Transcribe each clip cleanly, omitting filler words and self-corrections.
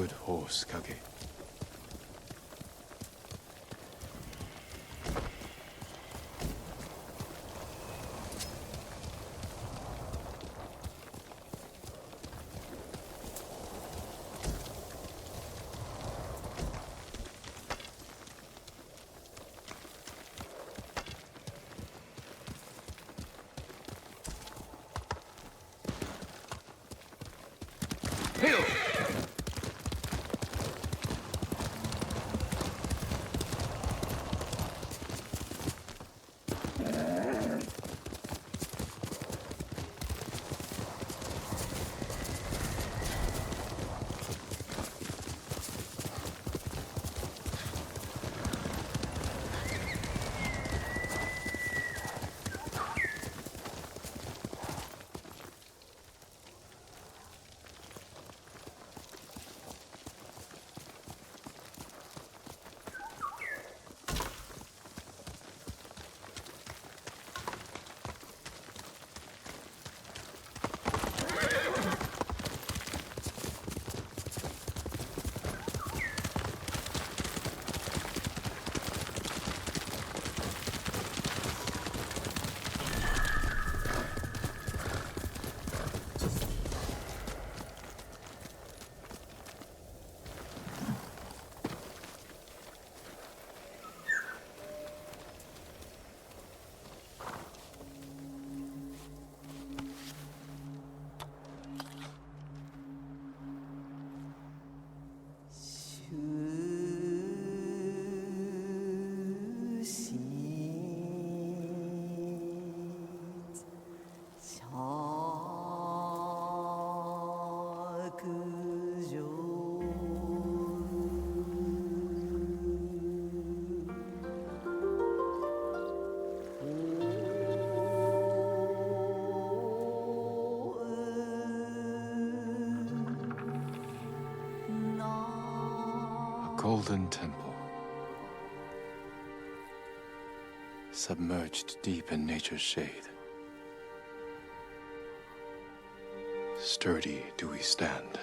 good horse, Kage. Golden temple, submerged deep in nature's shade. Sturdy do we stand.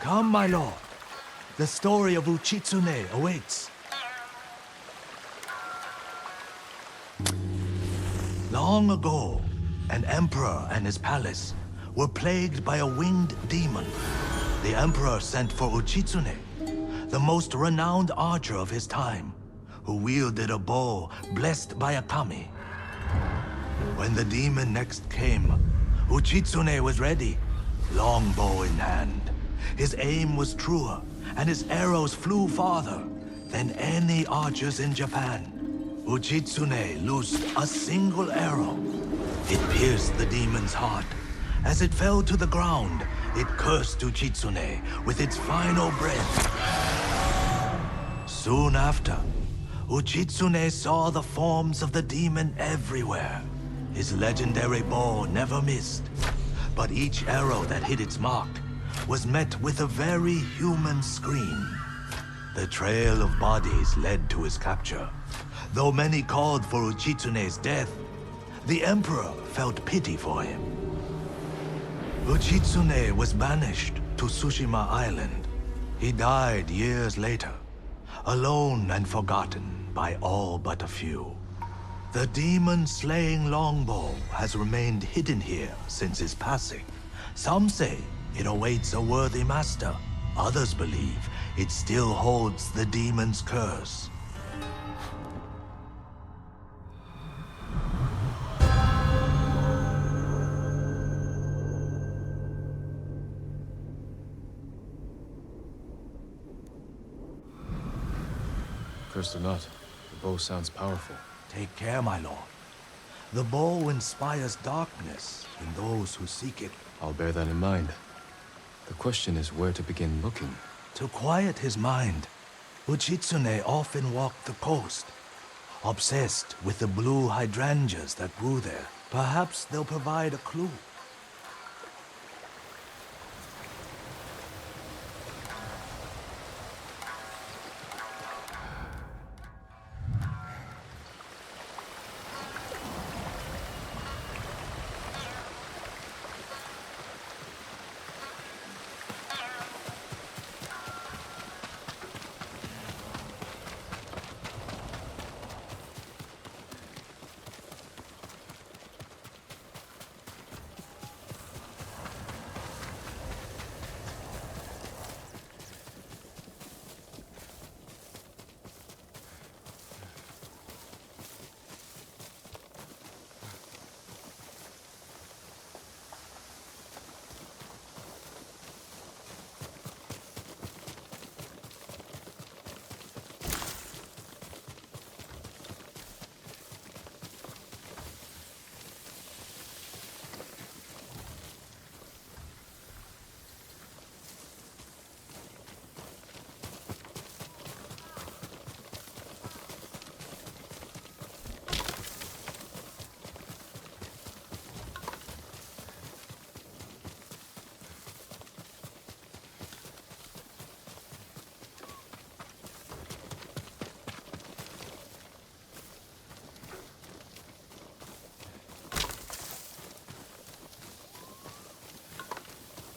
Come, my lord. The story of Uchitsune awaits. Long ago, an emperor and his palace were plagued by a winged demon. The emperor sent for Uchitsune, the most renowned archer of his time, who wielded a bow blessed by a kami. When the demon next came, Uchitsune was ready, longbow in hand. His aim was truer, and his arrows flew farther than any archers in Japan. Uchitsune loosed a single arrow. It pierced the demon's heart. As it fell to the ground, it cursed Uchitsune with its final breath. Soon after, Uchitsune saw the forms of the demon everywhere. His legendary bow never missed, but each arrow that hit its mark was met with a very human scream. The trail of bodies led to his capture. Though many called for Uchitsune's death, the emperor felt pity for him. Uchitsune was banished to Tsushima Island. He died years later, alone and forgotten by all but a few. The demon-slaying longbow has remained hidden here since his passing. Some say it awaits a worthy master. Others believe it still holds the demon's curse. Cursed or not, the bow sounds powerful. Take care, my lord. The bow inspires darkness in those who seek it. I'll bear that in mind. The question is where to begin looking. To quiet his mind, Uchitsune often walked the coast, obsessed with the blue hydrangeas that grew there. Perhaps they'll provide a clue.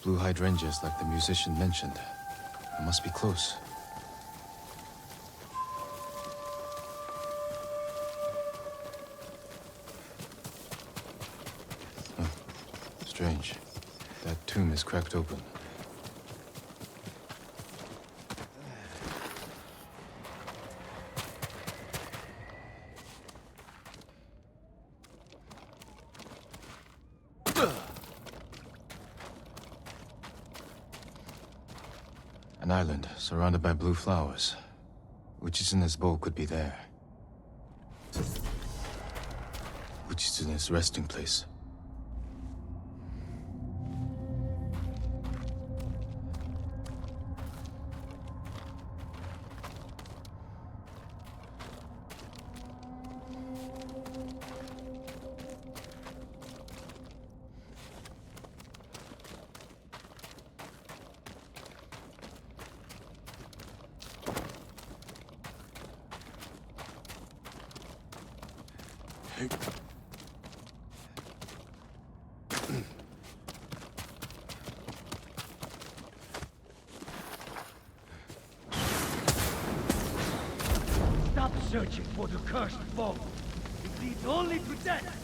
Blue hydrangeas like the musician mentioned. I must be close. Huh. Strange. That tomb is cracked open. An island surrounded by blue flowers. Uchitsune's bow could be there. Uchitsune's resting place. Stop searching for the cursed bow. It leads only to death.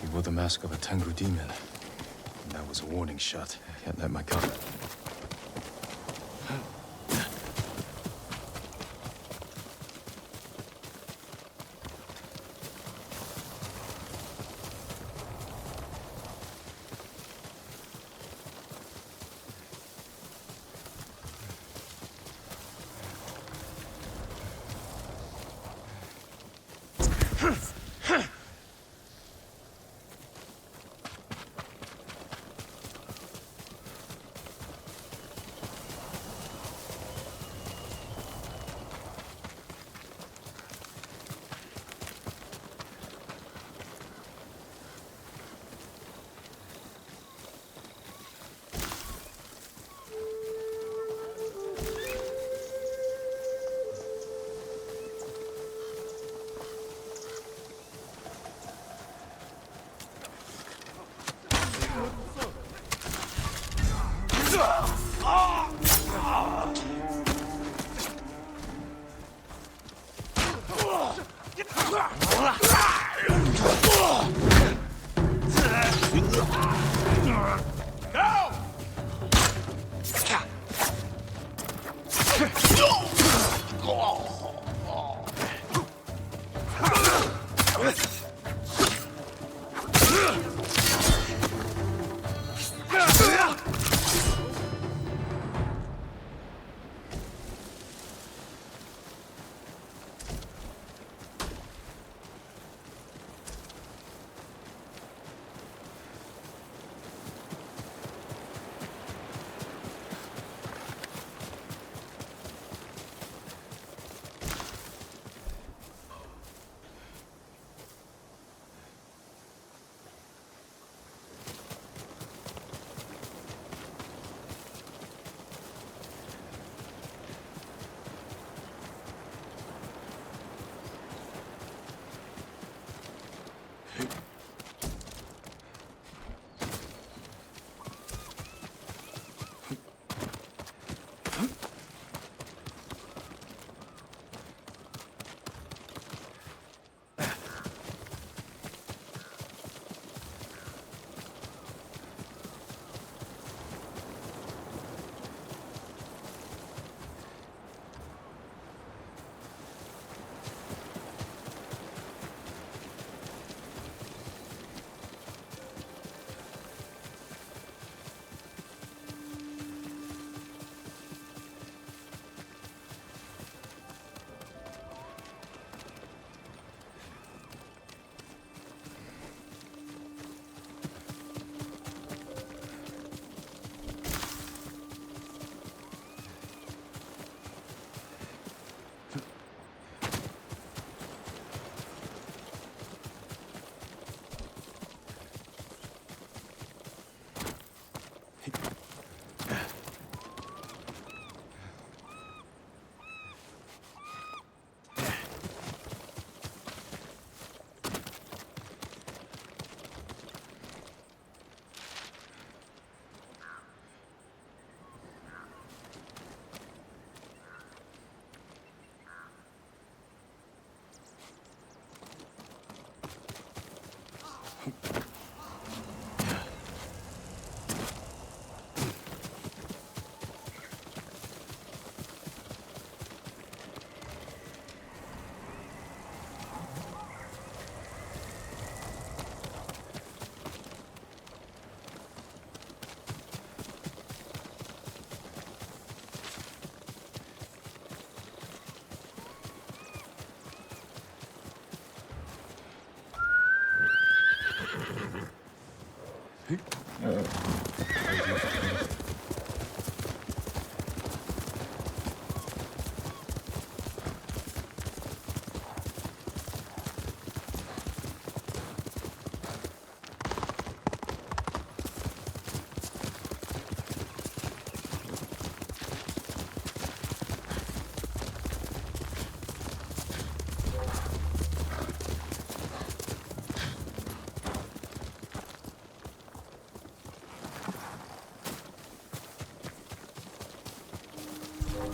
He wore the mask of a Tengu demon. And that was a warning shot. I can't let my guard.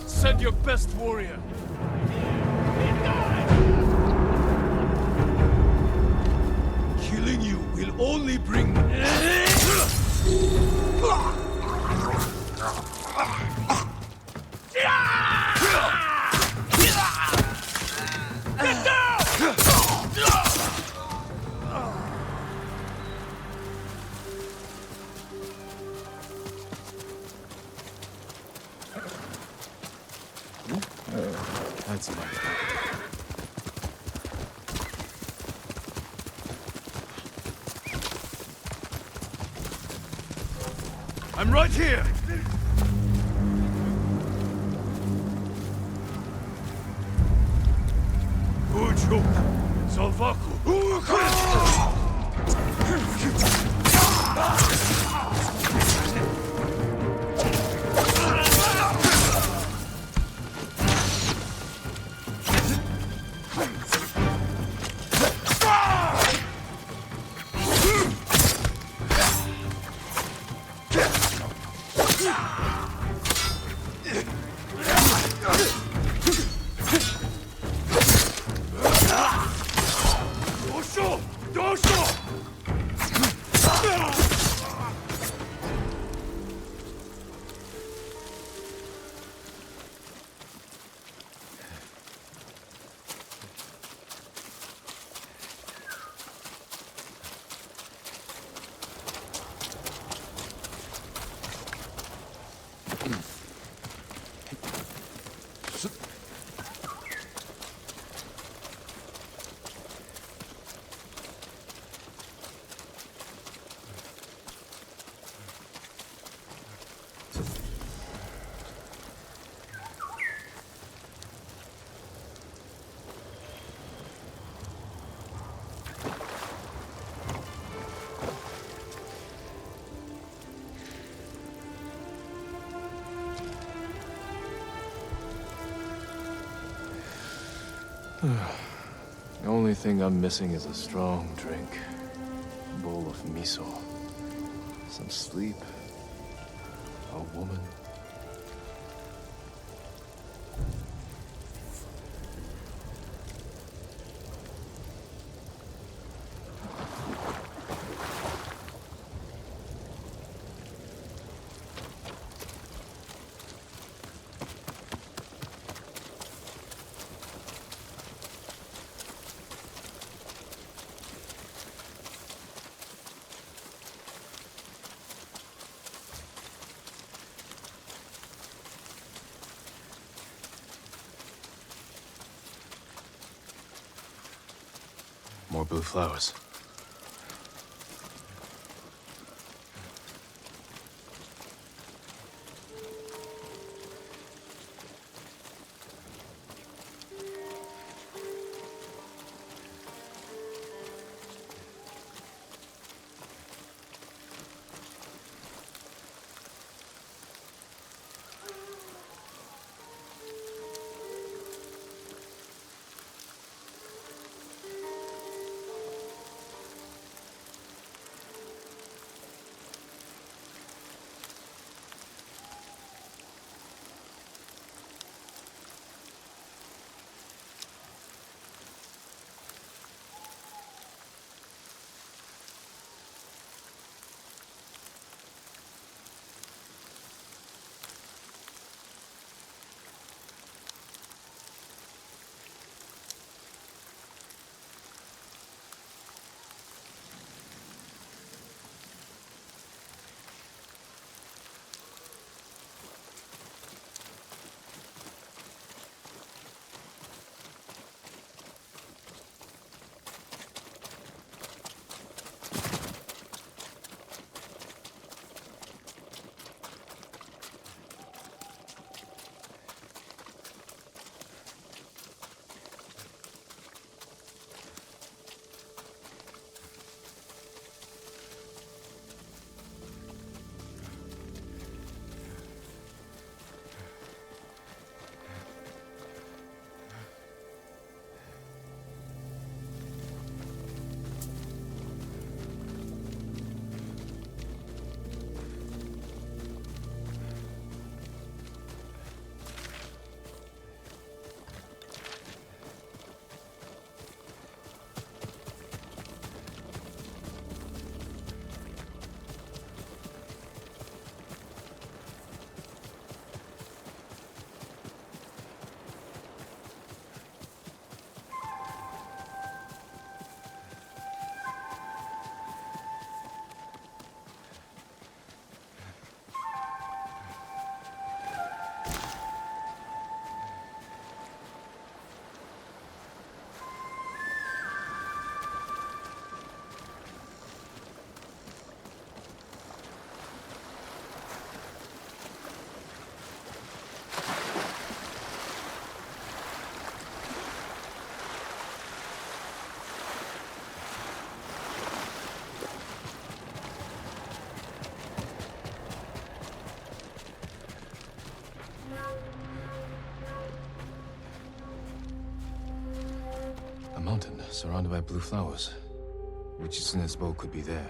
Send your best warrior. Killing you will only bring... That's enough. I'm right here! Ucho! Salvaku! Dosho! Dosho! The only thing I'm missing is a strong drink, a bowl of miso, some sleep, a woman. More blue flowers. mountain, surrounded by blue flowers. Uchitsune's boat could be there.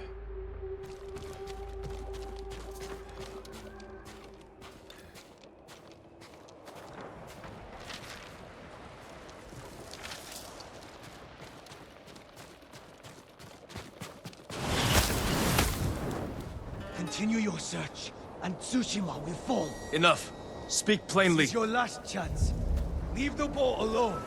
Continue your search, and Tsushima will fall. Enough! Speak plainly! This is your last chance. Leave the boat alone.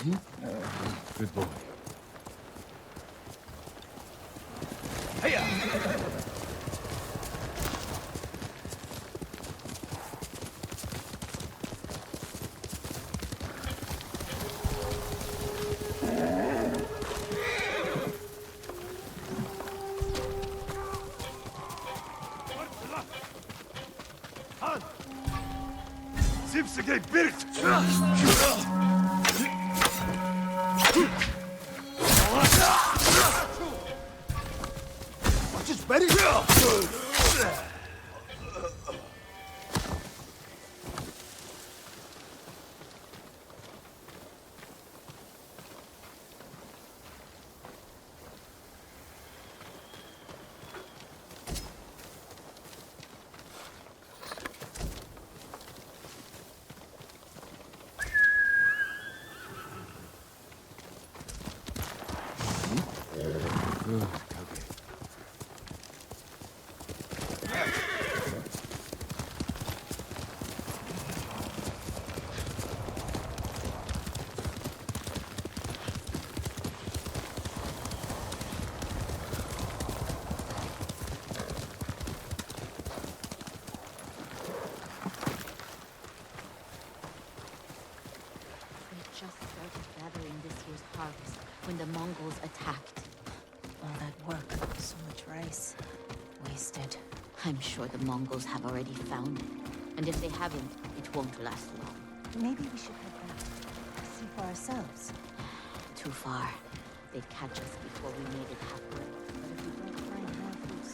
Good boy. Zipsige birgt! Watch it, Betty! Good cookie. They just started gathering this year's harvest when the Mongols attacked. All that work, so much rice. Wasted. I'm sure the Mongols have already found it. And if they haven't, it won't last long. Maybe we should head back. See for ourselves. Too far. They'd catch us before we made it halfway. But if we don't find more food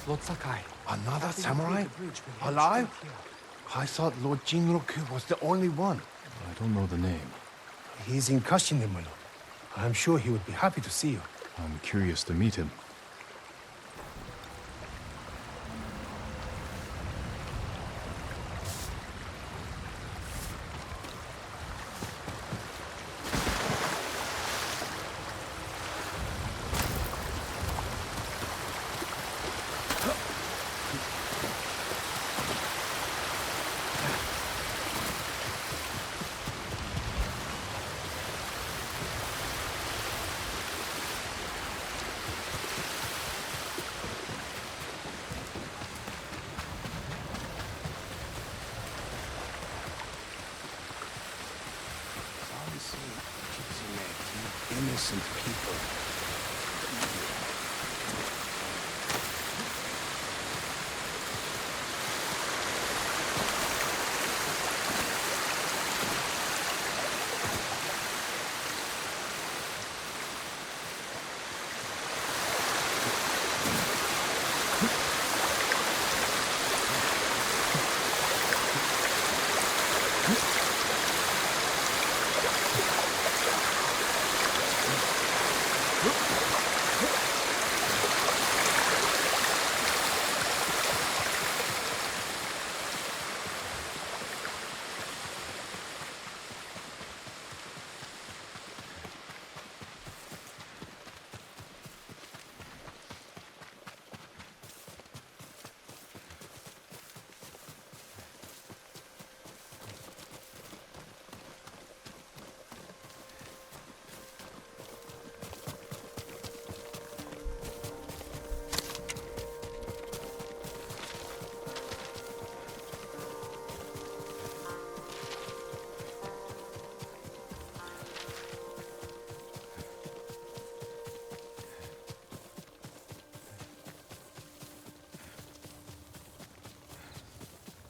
soon... Lord Sakai. Another samurai? Alive? I thought Lord Jinroku was the only one. I don't know the name. He's in Kashine, my lord. I'm sure he would be happy to see you. I'm curious to meet him. Innocent people.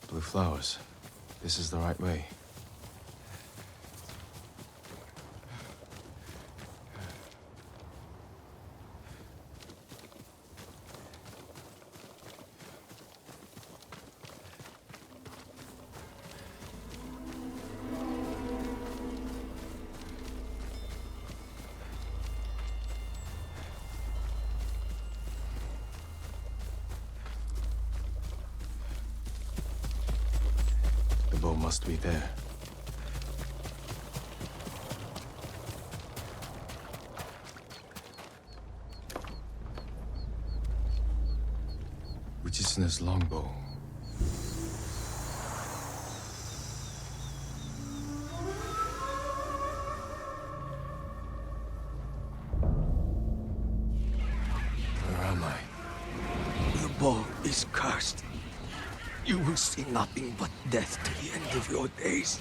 Blue flowers. This is the right way. The bow must be there. Uchitsune's longbow. is cursed. You will see nothing but death to the end of your days.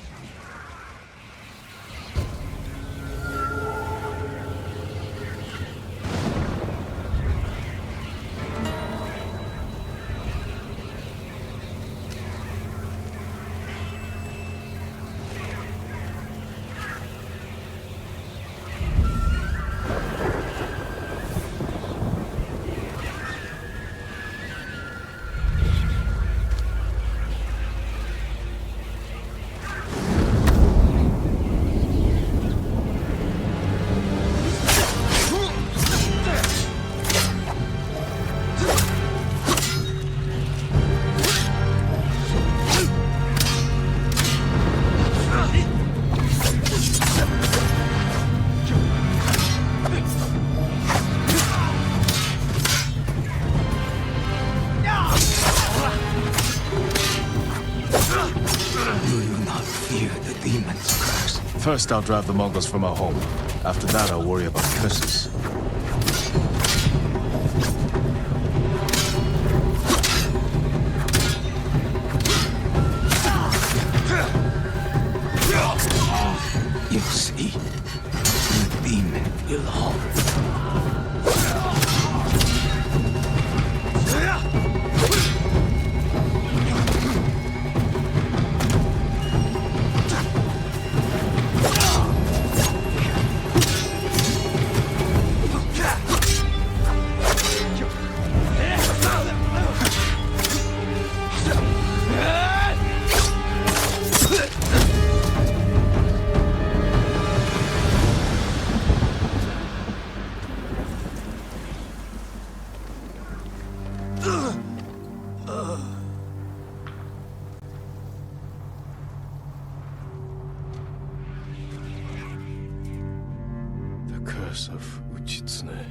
Do you not fear the demon's curse? First, I'll drive the Mongols from our home. After that, I'll worry about curses. You see, the demon will halt. The curse of Uchitsune.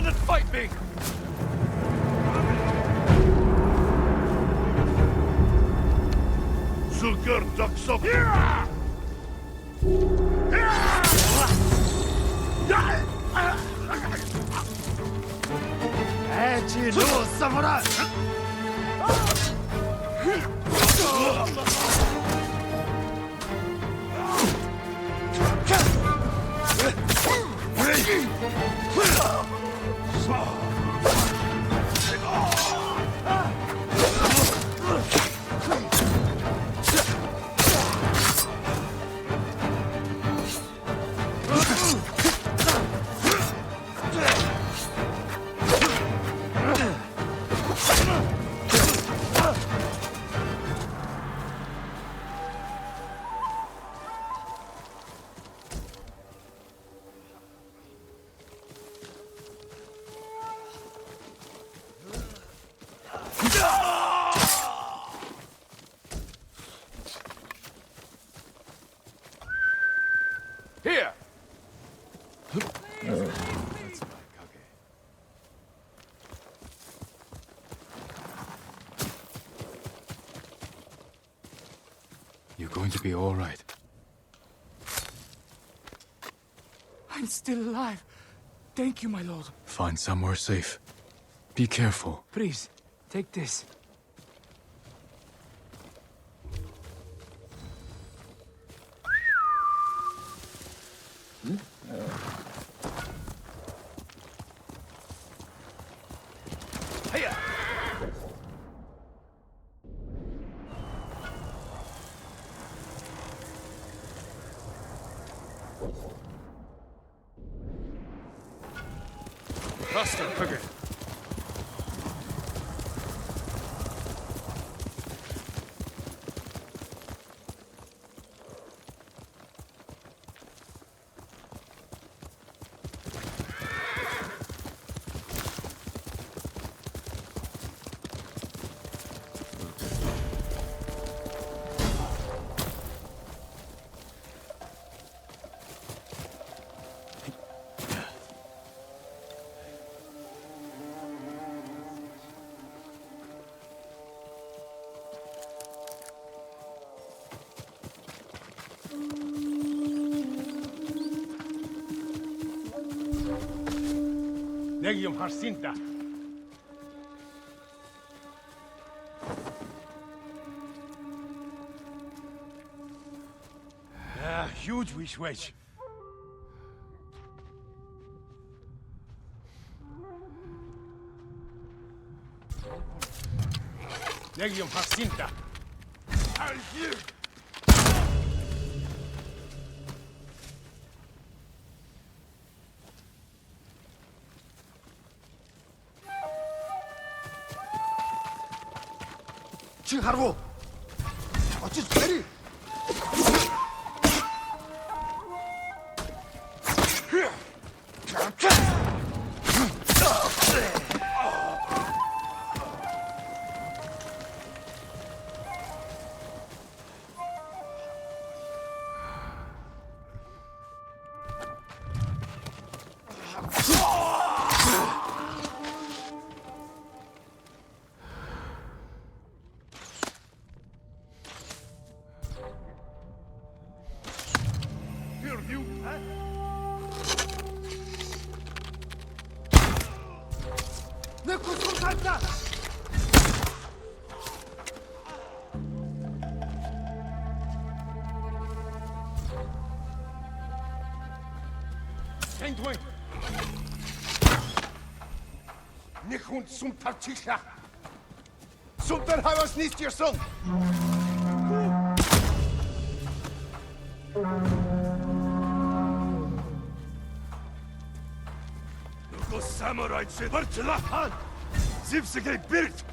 and fight me! Zulgur Duksok! Echi no Samurai! Here! You're going to be all right. I'm still alive. Thank you, my lord. Find somewhere safe. Be careful. Please, take this. Hiya! Faster, quicker. Negium Harsinta! Huge wish wedge. Negium Harsinta! 칭하루! 어찌 베리! 내 구속 살다! Eindwing! Nicht hund zum Tarticha! Zum der Haus nicht ihr Sohn! Nuko Samurai Tsivartilahan! Zipsige Birgt!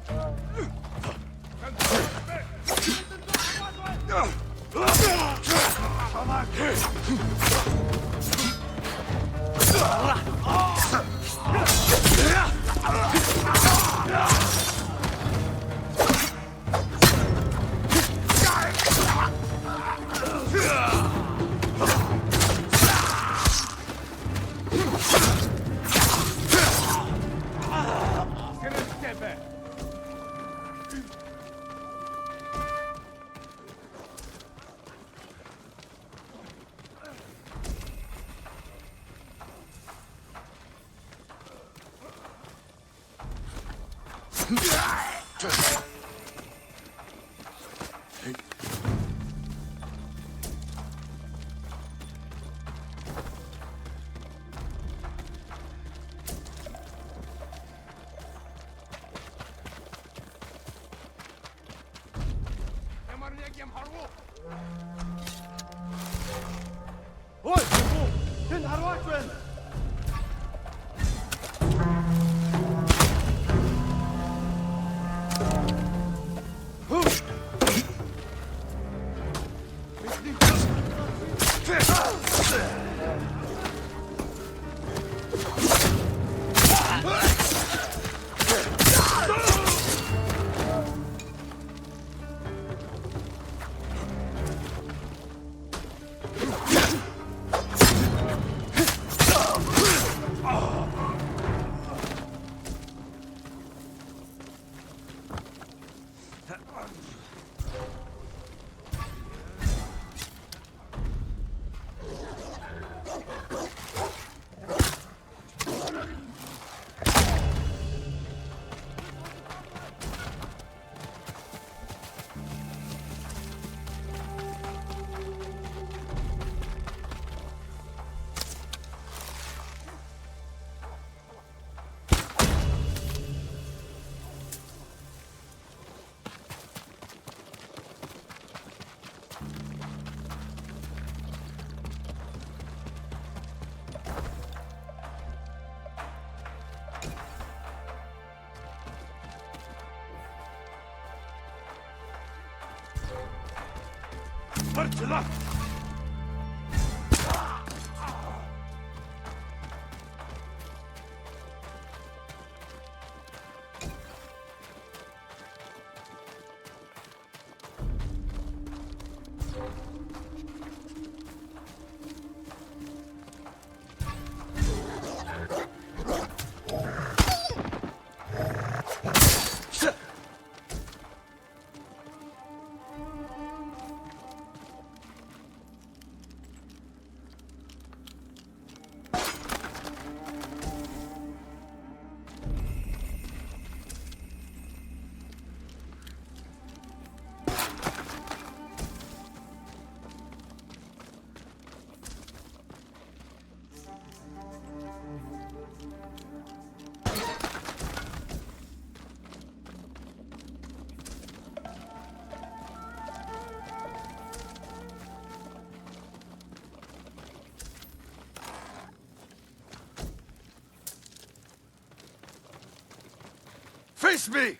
Ôi, thiên hạ hóa truyền. Fırtına! Face me!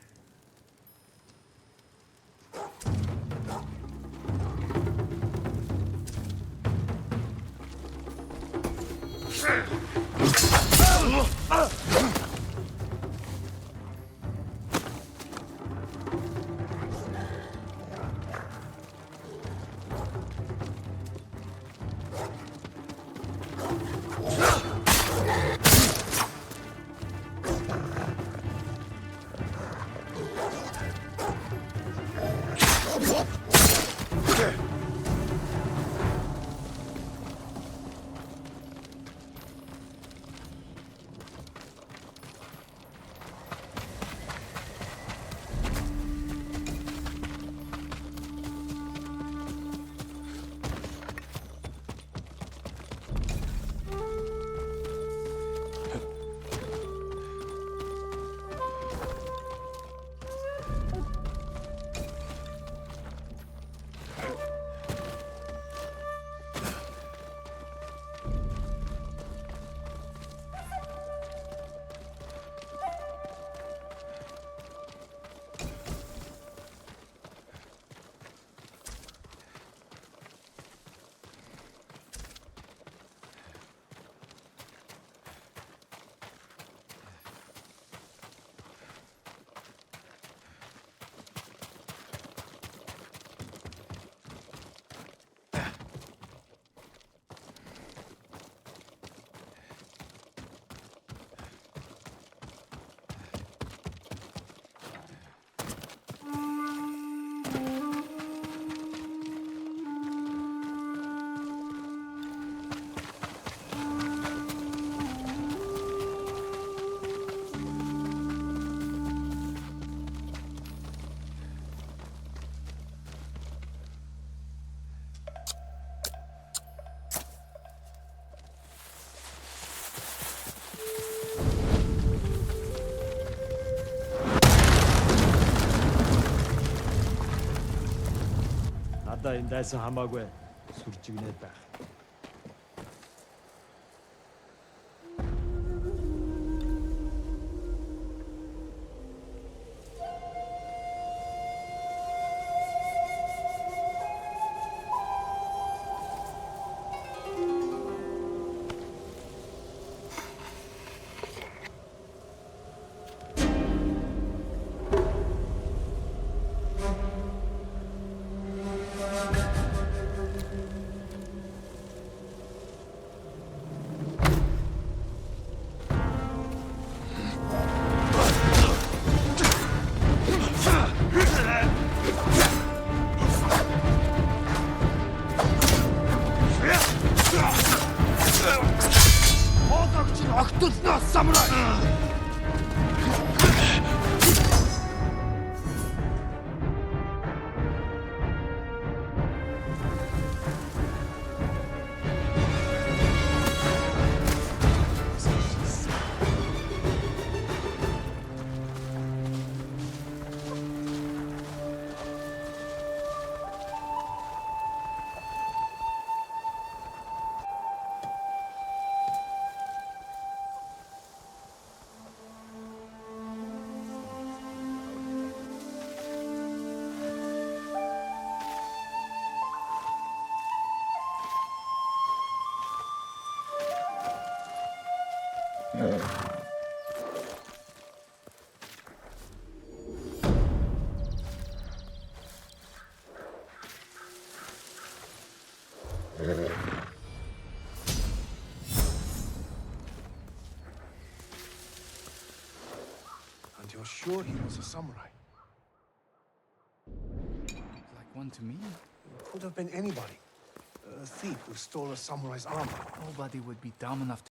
надтай дайсан хамаагүй сүржигнээд байх. Огтулнаа самурай! And you're sure he was a samurai? Like one to me? Could have been anybody. A thief who stole a samurai's armor. Nobody would be dumb enough to